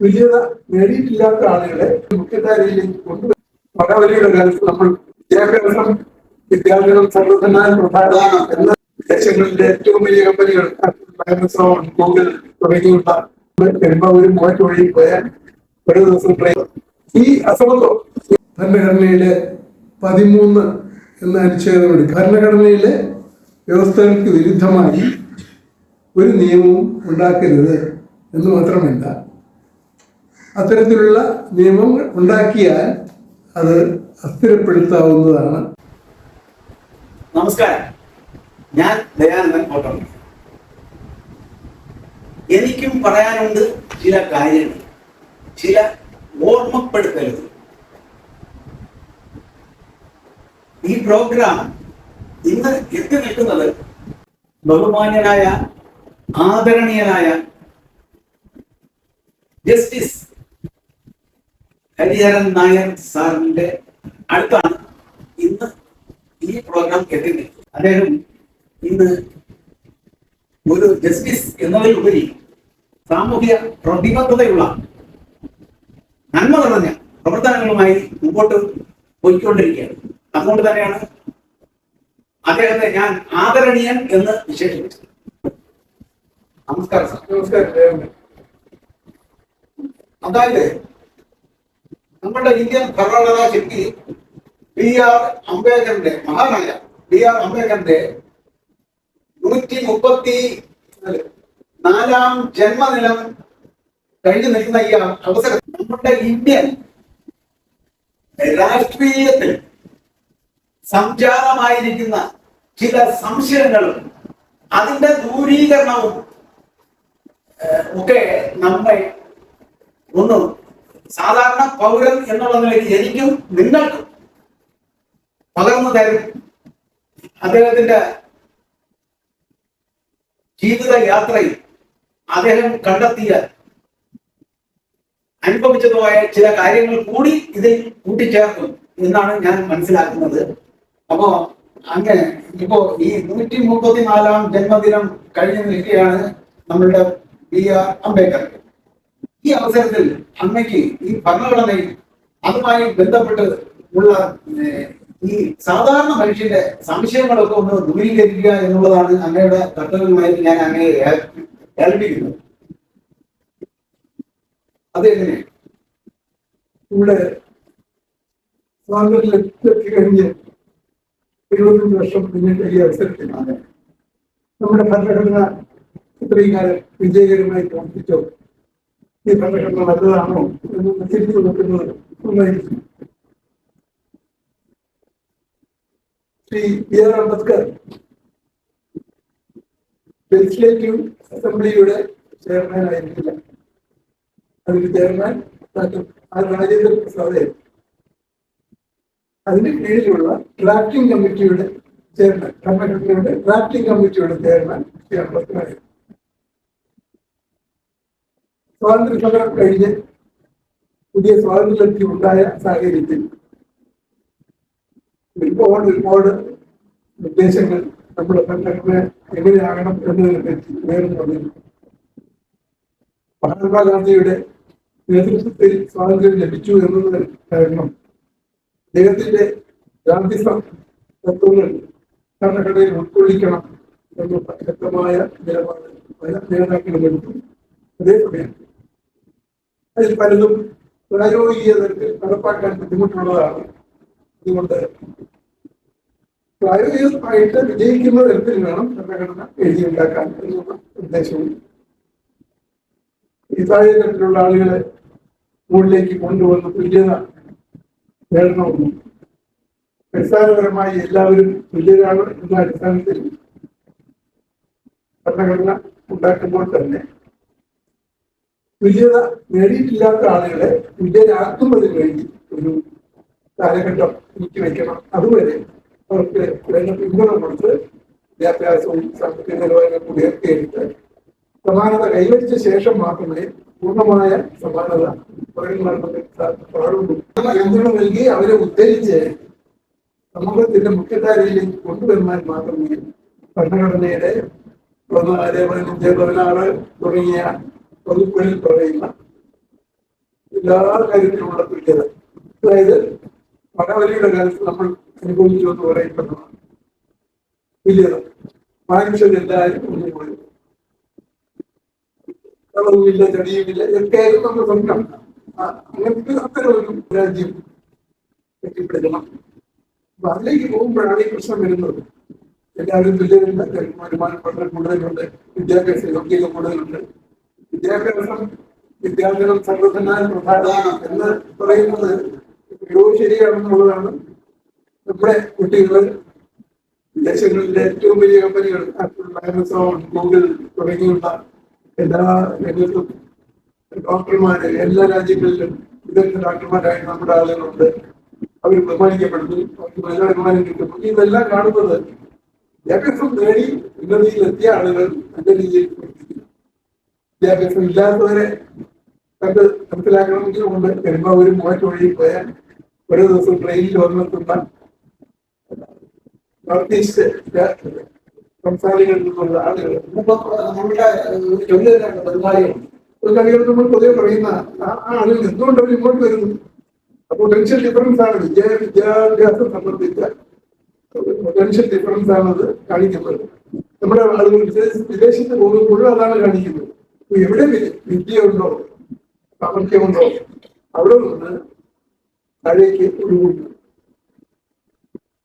തുല്യത നേടിയിട്ടില്ലാത്ത ആളുകളെ മുഖ്യധാരയിലേക്ക് കൊണ്ടുവരും. മഹാബലിയുടെ കാലത്ത് നമ്മൾ വിദ്യാഭ്യാസം വിദ്യാർത്ഥികൾ സർവ്വതനാൽ പ്രധാനമാണ് എന്ന ദേശങ്ങളിലെ ഏറ്റവും വലിയ കമ്പനികൾ ആമസോൺ, ഗൂഗിൾ തുടങ്ങിയുള്ള വരുമ്പോ ഒരു മൂവാറ്റ് വഴി പോയാൽ ഒരു ദിവസം ട്രെയിൻ. ഈ അസമത്വം ഭരണഘടനയിലെ 13 എന്ന അനുച്ഛേദമുണ്ട്. ഭരണഘടനയിലെ വ്യവസ്ഥകൾക്ക് വിരുദ്ധമായി ഒരു നിയമവും ഉണ്ടാക്കരുത് എന്ന് മാത്രമല്ല, അത്തരത്തിലുള്ള നിയമങ്ങൾ ഉണ്ടാക്കിയാൽ അത് അസ്ഥിരപ്പെടുത്താവുന്നതാണ്. നമസ്കാരം, ഞാൻ ദയാനന്ദൻ ഓട്ടം. എനിക്കും പറയാനുണ്ട് ചില കാര്യങ്ങൾ, ചില ഓർമ്മപ്പെടുത്തലുകൾ. ഈ പ്രോഗ്രാം ഇന്ന് എത്തി നിൽക്കുന്നത് ബഹുമാന്യനായ ആദരണീയനായ ജസ്റ്റിസ് ഹരിഹരൻ നായർ സാറിന്റെ അടുത്താണ് ഇന്ന് ഈ പ്രോഗ്രാം എത്തി നിൽക്കുന്നത്. അദ്ദേഹം ഇന്ന് ഒരു ജസ്റ്റിസ് എന്നതിലുപരി സാമൂഹ്യ പ്രതിബദ്ധതയുള്ള നന്മ നിറഞ്ഞ പ്രവർത്തനങ്ങളുമായി മുമ്പോട്ട് പോയിക്കൊണ്ടിരിക്കുകയാണ്. അതുകൊണ്ട് തന്നെയാണ് അദ്ദേഹത്തെ ഞാൻ ആദരണീയൻ എന്ന് വിശേഷിപ്പിച്ചത്. നമസ്കാരം സാർ. നമസ്കാരം. അതായത് നമ്മുടെ ഇന്ത്യൻ ഭരണഘടനാ ശില്പി മഹാനായ ബി ആർ അംബേദ്കറിന്റെ 134 ജന്മദിനം കഴിഞ്ഞു നിൽക്കുന്ന ഈ അവസരം നമ്മുടെ ഇന്ത്യൻ രാഷ്ട്രീയത്തിൽ സംജാതമായിരിക്കുന്ന ചില സംശയങ്ങളും അതിന്റെ ദൂരീകരണവും ഒക്കെ നമ്മെ ഒന്ന് സാധാരണ പൗരൻ എന്നുള്ള നിലയ്ക്ക് എനിക്കും നിങ്ങൾക്കും പകർന്നു തരും. അദ്ദേഹത്തിന്റെ ജീവിത യാത്രയിൽ അദ്ദേഹം കണ്ടെത്തിയ അനുഭവിച്ചതുമായ ചില കാര്യങ്ങൾ കൂടി ഇതിൽ കൂട്ടിച്ചേർക്കും എന്നാണ് ഞാൻ മനസ്സിലാക്കുന്നത്. അപ്പോ അങ്ങനെ ഇപ്പോ ഈ 134 ജന്മദിനം കഴിഞ്ഞു നിൽക്കുകയാണ് നമ്മളുടെ ബി ആർ അംബേദ്കർ. ഈ അവസരത്തിൽ അമ്മയ്ക്ക് ഈ ഭരണഘടനയിൽ അതുമായി ബന്ധപ്പെട്ട് ഉള്ള ഈ സാധാരണ മനുഷ്യന്റെ സംശയങ്ങളൊക്കെ ഒന്ന് ദൂരീകരിക്കുക എന്നുള്ളതാണ് അങ്ങയുടെ കർത്തവ്യമായിട്ട് ഞാൻ അങ്ങയെ ഏൽപ്പിക്കുന്നത്. അതെങ്ങനെ ഇവിടെ സ്വാതന്ത്ര്യത്തിലെത്തി കഴിഞ്ഞ് 25 വർഷം പിന്നിട്ട് ഈ അവസരത്തിലാണ് നമ്മുടെ ഭരണഘടന ഇത്രയും കാലം വിജയകരമായി പ്രവർത്തിച്ചോ, ഈ ഭരണഘടന നല്ലതാണോ എന്ന് തിരിച്ചു നോക്കുന്നത് നന്നായിരിക്കും. Shri B R Ambedkar legislative അസംബ്ലിയുടെ ചെയർമാൻ ആയിരുന്നില്ല. അതിന്റെ ചെയർമാൻ രാജേന്ദ്ര പ്രസാദ്. അതിന്റെ കീഴിലുള്ള ഡ്രാഫ്റ്റിംഗ് കമ്മിറ്റിയുടെ ചെയർമാൻ, ഭരണഘടനയുടെ ഡ്രാഫ്റ്റിംഗ് കമ്മിറ്റിയുടെ ചെയർമാൻ ശ്രീ അംബേദ്കർ ആയിരുന്നു. സ്വാതന്ത്ര്യ സമരം കഴിഞ്ഞ് പുതിയ സ്വാതന്ത്ര്യലബ്ധി ഉണ്ടായ സാഹചര്യത്തിൽ ഒരുപാട് നിർദ്ദേശങ്ങൾ നമ്മുടെ ഭരണഘടന എങ്ങനെയാകണം എന്നതിനെ പറ്റി ഉയർന്നു വന്നിരുന്നു. മഹാത്മാഗാന്ധിയുടെ നേതൃത്വത്തിൽ സ്വാതന്ത്ര്യം ലഭിച്ചു എന്നതിന് കാരണം അദ്ദേഹത്തിന്റെ ഗാന്ധി തത്വങ്ങൾ ഭരണഘടനയിൽ ഉൾക്കൊള്ളിക്കണം എന്നുള്ള ശക്തമായ നിലപാട് പല നേതാക്കളും എടുത്തു. അതേസമയം അതിൽ പലതും പ്രായോഗിക തലത്തിൽ നടപ്പാക്കാൻ ബുദ്ധിമുട്ടുള്ളതാണ്. അതുകൊണ്ട് പ്രായോഗികമായിട്ട് വിജയിക്കുന്ന തരത്തിൽ വേണം ഭരണഘടന എഴുതിയുണ്ടാക്കാൻ എന്നുള്ള ഉദ്ദേശവും ഈ താഴെ തരത്തിലുള്ള ആളുകളെ മുകളിലേക്ക് കൊണ്ടുവന്ന് തുല്യത നേടണമെന്നും അടിസ്ഥാനപരമായി എല്ലാവരും തുല്യരാണ് എന്ന അടിസ്ഥാനത്തിൽ ഭരണഘടന ഉണ്ടാക്കുമ്പോൾ തന്നെ തുല്യത നേടിയിട്ടില്ലാത്ത ആളുകളെ തുല്യരാക്കുന്നതിന് വേണ്ടി ഒരു കാലഘട്ടം നീക്കി വയ്ക്കണം. അതുവരെ അവർക്ക് വേണ്ട പിന്തുണ കൊടുത്ത് വിദ്യാഭ്യാസവും സാമ്പത്തിക നിലവാരവും ഉയർത്തിയെടുത്ത് സമാനത കൈവരിച്ച ശേഷം മാത്രമേ പൂർണ്ണമായ സമാനത പൗരന്മാർക്ക് പാടുള്ളൂ. പിന്തുണ നൽകി അവരെ ഉദ്ധരിച്ച് സമൂഹത്തിന്റെ മുഖ്യധാരയിലേക്ക് കൊണ്ടുവന്നാൽ മാത്രമേ ഭരണഘടനയുടെ 14, 15, 16 തുടങ്ങിയ വകുപ്പുകളിൽ പറയുന്ന എല്ലാ കാര്യത്തിലുമുള്ള തുല്യത. അതായത് വടവലിയുടെ കാലത്ത് നമ്മൾ അനുഭവിച്ചു എന്ന് പറയപ്പെടുന്നതാണ് തുല്യത. മനുഷ്യരെല്ലാവരും ഒന്നുപോലെ കളവുമില്ല, ചടിയുമില്ല, ഇതൊക്കെയായിരുന്നു നമ്മുടെ സ്വപ്നം. അങ്ങനത്തെ അത്തരം ഒരു രാജ്യം കെട്ടിപ്പിടിക്കണം. അപ്പൊ അതിലേക്ക് പോകുമ്പോഴാണ് ഈ പ്രശ്നം വരുന്നത്. എല്ലാവരും തുല്യതയുണ്ട്, വരുമാനം വളരെ കൂടുതലുണ്ട്, വിദ്യാഭ്യാസ യോഗ്യത കൂടുതലുണ്ട്. വിദ്യാഭ്യാസം വിദ്യാഭ്യാസം സർവ്വധനാൽ പ്രധാനമാണ് എന്ന് പറയുന്നത് ശരിയാണെന്നുള്ളതാണ്. നമ്മുടെ കുട്ടികൾ വിദേശങ്ങളിലെ ഏറ്റവും വലിയ കമ്പനികൾ ആപ്പിൾ, ആമസോൺ, ഗൂഗിൾ തുടങ്ങിയുള്ള എല്ലാ രംഗത്തും ഡോക്ടർമാര് എല്ലാ രാജ്യങ്ങളിലും വിദഗ്ധ ഡോക്ടർമാരായി നമ്മുടെ ആളുകളുണ്ട്. അവർ ബഹുമാനിക്കപ്പെടുന്നു, അവർക്ക് നല്ല വരുമാനം കിട്ടുന്നു. ഇതെല്ലാം കാണുന്നത് വിദ്യാഭ്യാസം നേടി ഉന്നതിയിലെത്തിയ ആളുകൾ നല്ല രീതിയിൽ പ്രവർത്തിക്കുന്നു. വിദ്യാഭ്യാസം ഇല്ലാത്തവരെ കണ്ട് മനസ്സിലാക്കണമെങ്കിലും ഉണ്ട്. വരുമ്പോ ഒരു മൂവാറ്റ് വഴി പോയാൽ ഓരോ ദിവസവും ട്രെയിനിൽ വന്നെത്തുന്ന നോർത്ത് ഈസ്റ്റ് സംസ്ഥാനങ്ങളിൽ നിന്നുള്ള ആളുകൾ നമ്മുടെ ബംഗാളികൾ നമ്മൾ പൊതുവെ പറയുന്ന ആ ആളുകൾ എന്തുകൊണ്ട് അവർ ഇങ്ങോട്ട് വരുന്നു? പൊട്ടൻഷ്യൽ ഡിഫറൻസ് ആണ് വിദ്യാഭ്യാസം സംബന്ധിച്ച പൊട്ടൻഷ്യൽ ഡിഫറൻസ് ആണ് അത് കാണിക്കുന്നത്. നമ്മുടെ ആളുകൾ വിദേശത്ത് പോകുമ്പോഴും അതാണ് കാണിക്കുന്നത്. എവിടെ വിദ്യ ഉണ്ടോ, സാമർഥ്യമുണ്ടോ, അവിടെ നിന്ന് താഴേക്ക് ഒഴുകുന്നു.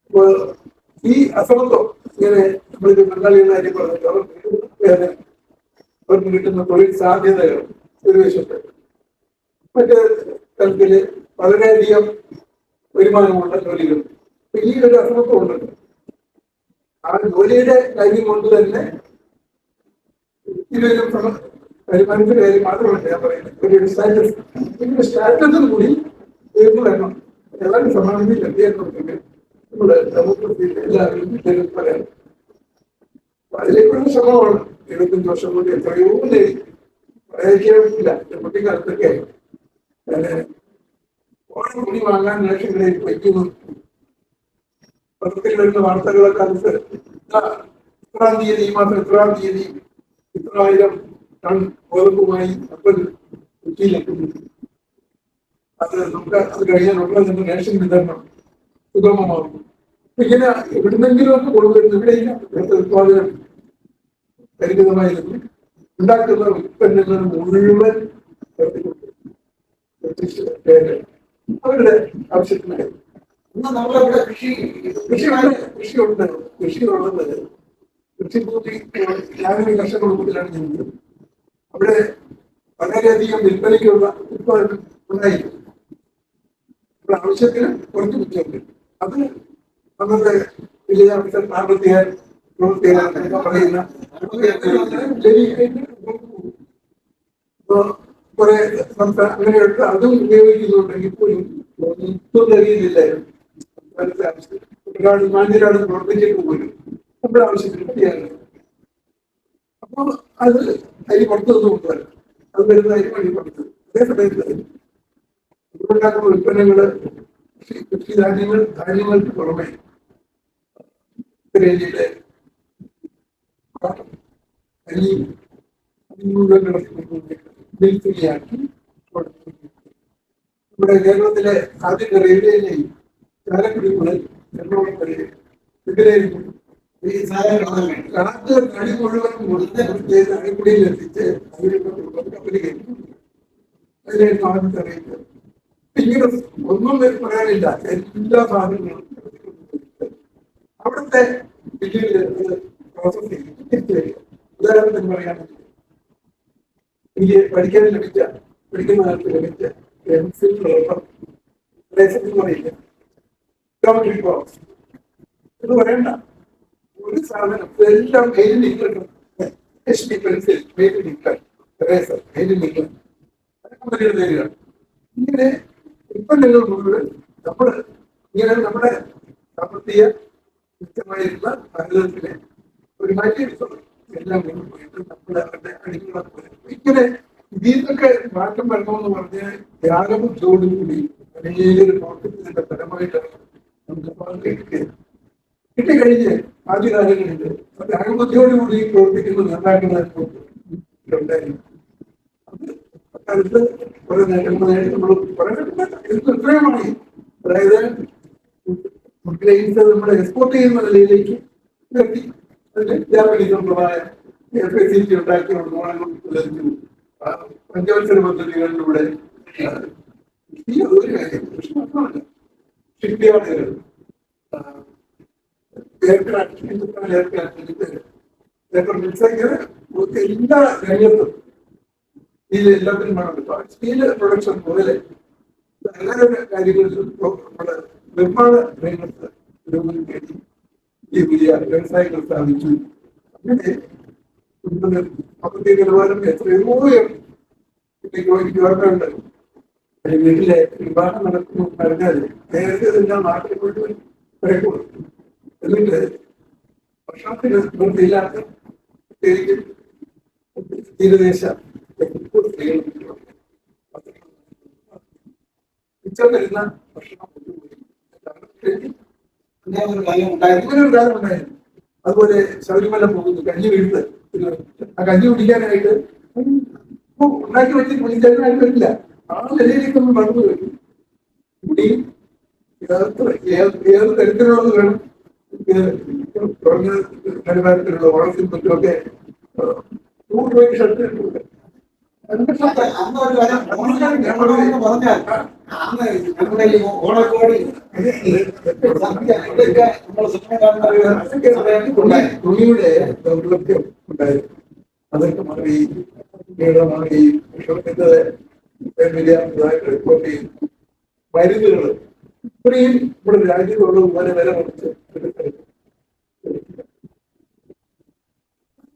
അപ്പൊ ഈ അസമത്വം ഇങ്ങനെ നമ്മളിത് ബംഗാളികളുടെ കാര്യം പറഞ്ഞിട്ട് അവർക്ക് കിട്ടുന്ന തൊഴിൽ സാധ്യതകൾ ഒരു വശത്ത്, മറ്റേ തലത്തില് വളരെയധികം വരുമാനമുള്ള ജോലികൾ. ഈ ഒരു അസമത്വം ഉണ്ട്. ആ ജോലിയുടെ കാര്യം കൊണ്ട് തന്നെ ഇതിലൊരു വരുമാനത്തിന്റെ കാര്യം മാത്രമല്ല ഞാൻ പറയുന്നത്, ഒരു സ്റ്റാറ്റസ്. ഇതിന്റെ സ്റ്റാറ്റസിൽ കൂടി ഉയർന്നു വരണം. എല്ലാവരും സമാനത്തിൽ എത്തിയെന്നുണ്ടെങ്കിൽ നമ്മുടെ ഡെമോക്രസിയിൽ എല്ലാവരും പറയാം. അതിലേക്കുള്ള ശ്രമമാണ്. 75 വർഷം കൊണ്ട് എത്രയോ പറയാനില്ല. കുട്ടിക്കാലത്തൊക്കെ ഓണം തുണി വാങ്ങാൻ ലക്ഷങ്ങളിൽ വയ്ക്കുന്നു. പത്രത്തിൽ വരുന്ന വാർത്തകളൊക്കെ കാലത്ത് ഇത്രാം തീയതി, ഈ മാസം ഇത്രാം തീയതി 1000 ടൺ ഗോതമ്പുമായി കപ്പൽ കൊച്ചിയിലെത്തുന്നു. അത് നമുക്ക് അത് കഴിഞ്ഞാൽ ഉടനെ തന്നെ റേഷൻ വിതരണം സുഗമമാകുന്നു. ഇങ്ങനെ എവിടുന്നെങ്കിലും ഒക്കെ കൊണ്ടുവരുന്നു. ഇവിടെയില്ല. ഇവിടുത്തെ ഉത്പാദനം പരിമിതമായിരുന്നു. ഉണ്ടാക്കുന്ന ഉൽപ്പന്നങ്ങൾ മുഴുവൻ അവരുടെ ആവശ്യത്തിനായി. ഇന്ന് നമ്മളവിടെ കൃഷിയുണ്ട്. കൃഷിയുള്ളത് കൃഷിഭൂമി ഗ്രാമീണ കർഷക കുടുംബത്തിലാണ് ജനിച്ചത്. അവിടെ വളരെയധികം വിൽപ്പനയ്ക്കുള്ള ഉത്പാദനം ഉണ്ടായിരുന്നു. ആവശ്യത്തിന് കുറച്ച് ബുദ്ധിമുട്ട്. അത് നമ്മുടെ വലിയ സാമ്പത്തിക പറയുന്ന കുറെ സംസ്ഥാനം അങ്ങനെയുള്ള അതും ഉപയോഗിക്കുന്നുണ്ടെങ്കിൽ പോലും ഒന്നും കഴിയുന്നില്ലായിരുന്നു. ഒരുപാട് മാന്യരാട് പ്രവർത്തിച്ചിട്ട് പോലും നമ്മുടെ ആവശ്യത്തിന് കിട്ടിയാണ്. അപ്പൊ അത് അരി പുറത്തുനിന്ന് കൊണ്ടുവരാം. അത് വരുന്ന അരി വഴി പുറത്ത്. അതേസമയത്ത് ഉണ്ടാക്കുന്ന ഉൽപ്പന്നങ്ങള് കൃഷിധാന്യങ്ങൾ, ധാന്യങ്ങൾക്ക് പുറമെ ഉത്തരേന്ത്യയിലെ അരി മുഴുവൻ നെൽത്തുകയാക്കി നമ്മുടെ കേരളത്തിലെ ആദ്യത്തെ റെയിൽവേ ലൈൻ ചാലക്കുടി മുതൽ എറണാകുളം വരെ ഇതിലായിരുന്നു. ഈ കണക്ക് അടി മുഴുവൻ കൊടുത്ത് അടിക്കുടിയിൽ എത്തിച്ച് കപ്പലിൽ അതിലായിരുന്നു ആദ്യത്തെ റെയിൽവേ. ഇങ്ങനെ ഒന്നും പറയാനില്ല. എല്ലാ സാധനങ്ങളും അവിടുത്തെ പ്രോസസ് ചെയ്ത് ഉദാഹരണത്തിന് പറയുകയാണെങ്കിൽ എനിക്ക് പഠിക്കാൻ ലഭിച്ച പഠിക്കുന്ന കാലത്ത് ലഭിച്ച പെൻസിൽ, പേപ്പർ, പറയില്ല ജോമെട്രി ബോക്സ് ഇത് പറയണ്ട. ഒരു സാധനം എല്ലാം മെയിൻ നിൽക്കണം. HP പെൻസിൽ, മെയിൻ നിൽക്കാൻ, റേസർ, മെയിൻ നിൽക്കാൻ, അതൊക്കെ വലിയ പേരുകൾ. ഇങ്ങനെ ഉൽപ്പന്നങ്ങൾ മുഴുവൻ നമ്മള് ഇങ്ങനെ നമ്മുടെ സാമ്പത്തിക കൃത്യമായിരുന്ന ഭാരതത്തിലെ ഒരു മാറ്റിയെടുക്കണം. എല്ലാം പോയിട്ട് നമ്മുടെ അവരുടെ അടിമകളൊക്കെ പോലെ ഇങ്ങനെ ഇതിന്നൊക്കെ മാറ്റം വരണമെന്ന് പറഞ്ഞാൽ ത്യാഗബുദ്ധിയോടുകൂടി അനേകം പ്രവർത്തിച്ചതിന്റെ ഫലമായിട്ടാണ് നമുക്ക് കിട്ടിക്കഴിഞ്ഞ് ആദ്യകാലങ്ങളിൽ ത്യാഗബുദ്ധിയോടുകൂടി പ്രവർത്തിക്കുന്ന നേതാക്കളായിരുന്നു. അത് കാലത്ത് കുറെ നേട്ടങ്ങളായിട്ട് നമ്മൾ കുറെ എത്രയുമായി, അതായത് ഫുഡ് ഗ്രെയിൻസ് നമ്മൾ എക്സ്പോർട്ട് ചെയ്യുന്ന നിലയിലേക്ക് ഉയർത്തി. അതിന്റെ ജാപ്പനീസ് സമ്പ്രദായം FACT ഉണ്ടാക്കിയ നിർമ്മാണങ്ങൾ പഞ്ചവത്സര പദ്ധതികളിലൂടെ ഈ ഒരു കാര്യം മാത്രമല്ല, ഷിപ്പ്യാർഡുകൾ, എയർക്രാഫ്റ്റ്, എല്ലാ രംഗത്തും എല്ലാത്തിനും വേണം. സ്റ്റീൽ പ്രൊഡക്ഷൻ മുതലേ എല്ലാ കാര്യങ്ങളിലും നമ്മുടെ നിർമ്മാണ രംഗത്ത് പുരോഗതി നേടി ഈ വലിയ വ്യവസായങ്ങൾ സ്ഥാപിച്ചു. അങ്ങനെ സാമ്പത്തിക നിലവാരം എത്രയോ എനിക്ക് ഓർമ്മയുണ്ട്. വീട്ടിലെ വിവാഹം നടക്കുന്നു പറഞ്ഞാൽ നേരത്തെ തന്നെ നാട്ടിൽ മുഴുവൻ വരക്കും. എന്നിട്ട് ഭക്ഷണത്തിന് വൃത്തിയില്ലാത്ത പ്രത്യേകിച്ചും തീരദേശ മിച്ചം വരുന്ന ഭക്ഷണം ഒരു കാലം ഉണ്ടായിരുന്നു. അതുപോലെ ശബരിമല പോകുന്നു, കഞ്ഞി വീഴുന്നത്. ആ കഞ്ഞി കുടിക്കാനായിട്ട് ഉണ്ടാക്കി വെച്ചിട്ട് കുടിക്കാനായിട്ട് വരില്ല. ആ നിലയിലേക്ക് നമ്മൾ മറന്നു വരും. കുടിയും ഏത് തരത്തിലുള്ളത് വേണം. കുറഞ്ഞ നിലവാരത്തിലുള്ള വളർച്ചയും മറ്റുമൊക്കെ 100 രൂപയ്ക്ക് ഷർട്ട് കിട്ടും. തുണിയുടെ ദൗർലഭ്യം ഉണ്ടായിരുന്നു. അതൊക്കെ മാറി മാറി വിഷമത്തിന്റെ റിപ്പോർട്ട് ചെയ്യും. മരുന്നുകൾ ഇത്രയും ഇവിടെ രാജ്യത്തുള്ള പോലെ വില കുറച്ച്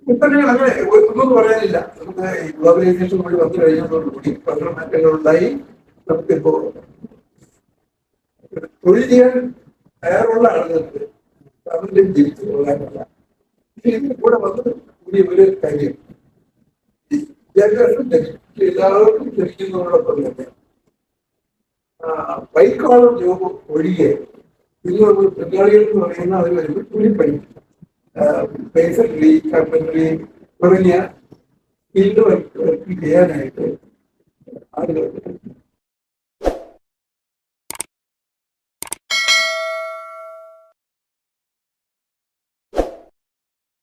ഉൽപ്പന്നങ്ങൾ അങ്ങനെ ഒന്നും പറയാനില്ല. നമുക്ക് ഗ്ലോബലൈസേഷൻ കൂടി വന്നു കഴിഞ്ഞതോടുകൂടി പല മാറ്റങ്ങൾ ഉണ്ടായി. നമുക്കിപ്പോ തൊഴിൽ ചെയ്യാൻ തയ്യാറുള്ള ആളുകൾക്ക് അവരുടെ ജീവിച്ചു പോകാനുള്ള കൂടെ വന്നത് കൂടിയ ഒരു കാര്യം. വിദ്യാഭ്യാസം എല്ലാവർക്കും ലഭിക്കുന്നതോടൊപ്പം തന്നെ വൈറ്റ് കോളർ ജോബ് ഒഴികെ ഇന്ന് നമ്മൾ തൊഴിലാളികൾ എന്ന് പറയുന്ന അവർ വരുമ്പോൾ കൂലിപ്പണി, പേസറി, കാർപ്പൻട്രി തുടങ്ങിയ ഫീൽഡ് വർക്ക് ചെയ്യാനായിട്ട് ആളുകൾ